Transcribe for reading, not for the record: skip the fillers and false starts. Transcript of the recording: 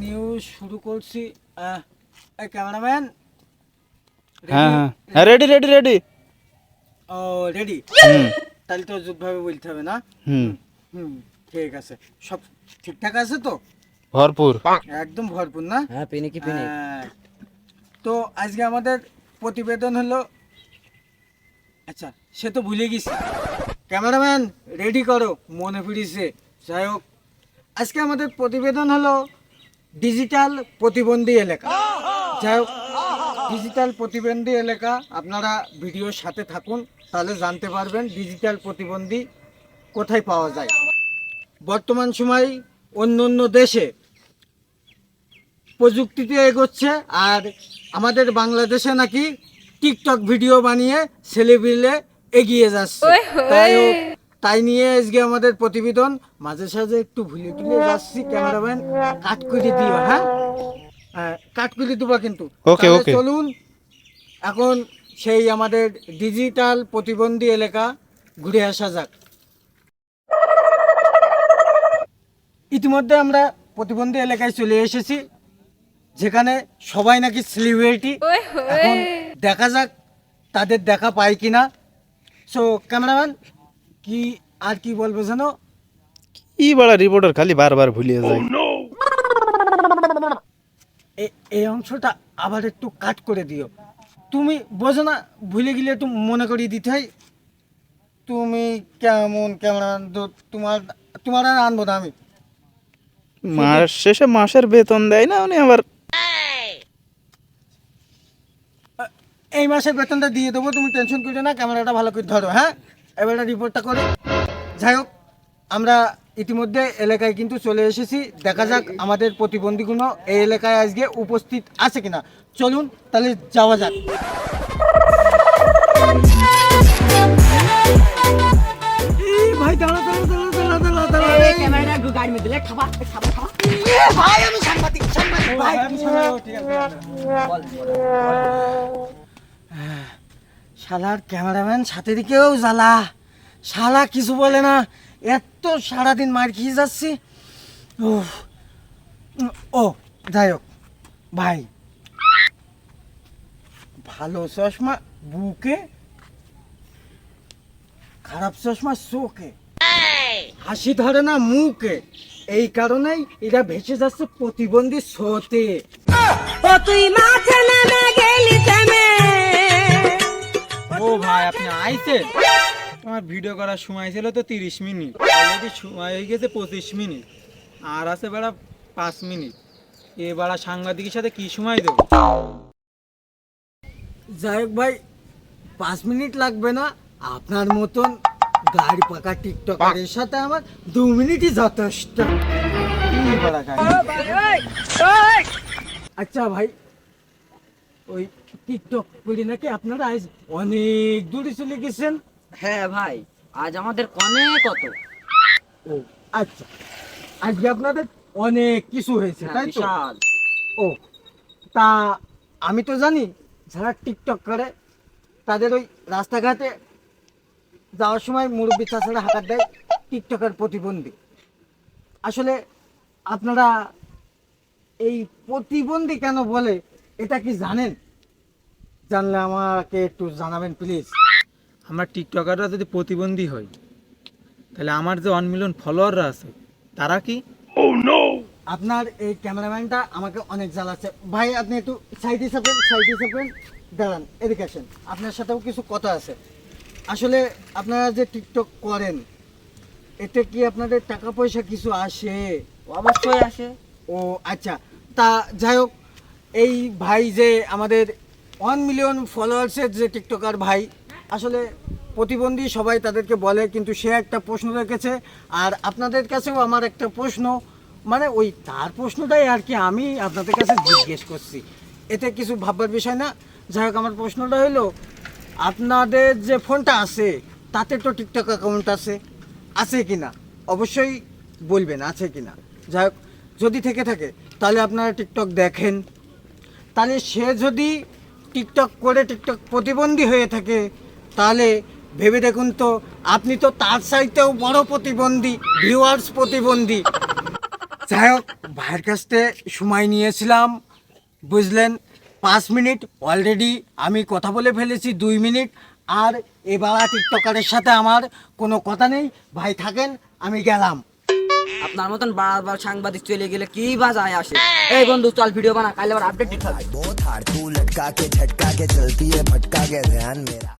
News শুরু করছি। Cameraman হ্যাঁ হ্যাঁ রেডি রেডি রেডি। ও রেডি? তাহলে তো জোরভাবে বলতে হবে না? হুম হুম, ঠিক আছে। সব ঠিকঠাক আছে তো? ভরপুর। একদম ভরপুর না? হ্যাঁ পিনে কি পিনে। তো আজকে আমাদের প্রতিবেদন হলো, আচ্ছা সে তো ভুলে গেছি। ক্যামেরাম্যান রেডি করো, মনে পড়িছে। যাই হোক, আজকে আমাদের প্রতিবেদন হলো ডিজিটাল প্রতিবন্ধী এলাকা। যাই হোক, ডিজিটাল প্রতিবন্ধী এলাকা, আপনারা ভিডিওর সাথে থাকুন, তাহলে জানতে পারবেন ডিজিটাল প্রতিবন্ধী কোথায় পাওয়া যায়। বর্তমান সময় অন্য অন্য দেশে প্রযুক্তিতে এগোচ্ছে, আর আমাদের বাংলাদেশে নাকি টিকটক ভিডিও বানিয়ে ছেলেপিলে এগিয়ে যাচ্ছে। তাই নিয়ে আজকে আমাদের প্রতিবেদন। মাঝে সাঝে একটু ভুলে টুলে যাচ্ছি, ক্যামেরাম্যান কাট করে দিও। হ্যাঁ, কাট করে দেবো কিন্তু। ওকে, তাহলে ওকে। চলুন এখন সেই আমাদের ডিজিটাল প্রতিবন্ধী এলাকা ঘুরে আসা যাক। ইতিমধ্যে আমরা প্রতিবন্ধী এলাকায় চলে এসেছি, যেখানে সবাই নাকি সেলিব্রিটি। এখন দেখা যাক তাদের দেখা পাই কিনা। সো ক্যামেরাম্যান কি আর কি বলবো জানো? কি বড় রিপোর্টার খালি বারবার ভুলিয়ে যায়। এই অংশটা আবার একটু কাট করে দিও। তুমি বোঝো না, ভুলে গেলে একটু মনে করিয়ে দিতে হয়। তুমি কেমন ক্যামেরাম্যান, তোমার তোমার আর আনবো না আমি। মাস শেষে মাসের বেতন দেয় না উনি আবার। এই মাসের বেতনটা দিয়ে দেবো, তুমি টেনশন করো না। ক্যামেরাটা ভালো করে ধরো। হ্যাঁ, এবার রিপোর্টটা করো। যাই হোক, আমরা ইতিমধ্যে এলাকায় কিন্তু চলে এসেছি। দেখা যাক আমাদের প্রতিবন্ধীগুলো এই এলাকায় আজকে উপস্থিত আছে কিনা। চলুন তাহলে যাওয়া যাক। এই ভাই দাঁড়া দাঁড়া দাঁড়া দাঁড়া দাঁড়া দাঁড়া। এই ক্যামেরাটা একটু গাড়ি মধ্যে দিলে খাবা খাবা খাবা। ভাই আমি সাংবাদিক ভাই। শালার ক্যামেরাম্যান সাথে দিকেও জ্বালা, শালা কিছু বলে না। এত সারাদিন মার খেয়ে যাচ্ছি। ও যাই হোক ভাই, ভালো চশমা বুকে, খারাপ চশমা চোখে, হাসি ধরে না মুখে। এই কারণেই এরা ভেসে যাচ্ছে প্রতিবন্ধী স্রোতে। ও ভাই, আপনি আইছেন? আমার ভিডিও করার সময় ছিল তো 30 মিনিট, অলরেডি সময় হয়ে গেছে 25 মিনিট, আর আছে বেড়া 5 মিনিট। এ বেড়া সাংবাদিকের সাথে কি সময় দেবো? যাই হোক ভাই, 5 মিনিট লাগবে না। আপনার মতন গাড়ি পাকা টিকটকারের সাথে আমার 2 মিনিটই যথেষ্ট। কি বড় গাড়ি। আচ্ছা ভাই, ওই টিকটক করে নাকি আপনারা আজ অনেক দূরে চলে গেছেন। হ্যাঁ ভাই, আজ আমাদের কনে কত। ও আচ্ছা, আজকে আপনাদের অনেক কিছু হয়েছে, হ্যাঁ, তাই তো? বিশাল। ও তা আমি তো জানি যারা টিকটক করে তাদের ওই রাস্তাঘাটে যাওয়ার সময় মুরব্বী চাষারা হাঁকার দেয় টিকটকের প্রতিবন্ধী। আসলে আপনারা এই প্রতিবন্ধী কেন বলে এটা কি জানেন? জানলে আমাকে একটু জানাবেন প্লিজ। আমরা টিকটকাররা যদি প্রতিবন্ধী হই, তাহলে আমার যে 1 মিলিয়ন ফলোয়াররা আছে তারা কি? আপনার এই ক্যামেরাম্যানটা আমাকে অনেক জ্বালাচ্ছে। ভাই আপনি একটু সাইডে সাপেন, দাঁড়ান, এদিকে আসেন, আপনার সাথেও কিছু কথা আছে। আসলে আপনারা যে টিকটক করেন, এতে কি আপনাদের টাকা পয়সা কিছু আসে? অবশ্যই আসে। ও আচ্ছা, তা যাই হোক, এই ভাই যে আমাদের 1 মিলিয়ন ফলোয়ার্সের যে টিকটকার ভাই, আসলে প্রতিবন্ধী সবাই তাদেরকে বলে, কিন্তু সে একটা প্রশ্ন রেখেছে। আর আপনাদের কাছেও আমার একটা প্রশ্ন, মানে ওই তার প্রশ্নটাই আর কি আমি আপনাদের কাছে জিজ্ঞেস করছি। এতে কিছু ভাববার বিষয় না। যাই হোক, আমার প্রশ্নটা হলো, আপনাদের যে ফোনটা আছে তাতে তো টিকটক অ্যাকাউন্ট আছে কি না? অবশ্যই বলবেন আছে কি না। যাই হোক, যদি থেকে থাকে তাহলে আপনারা টিকটক দেখেন। তাহলে সে যদি টিকটক করে টিকটক প্রতিবন্ধী হয়ে থাকে, তাহলে ভেবে দেখুন তো, আপনি তো তার চাইতেও বড় প্রতিবন্ধী, ভিউয়ার্স প্রতিবন্ধী। যাই হোক, ভাইয়ের কাছ থেকে সময় নিয়েছিলাম, বুঝলেন, 5 মিনিট। অলরেডি আমি কথা বলে ফেলেছি 2 মিনিট। আর এবার টিকটকারের সাথে আমার কোনো কথা নেই। ভাই থাকেন, আমি গেলাম। আপনার মতন বারবার সাংবাদিক চলে গেলে কি বা যায় আসে। এই বন্ধু চল ভিডিও বানা, কাল আবার আপডেট দিতে হবে। बहुत हार तू लटका के झटका के चलती है भटका के ध्यान मेरा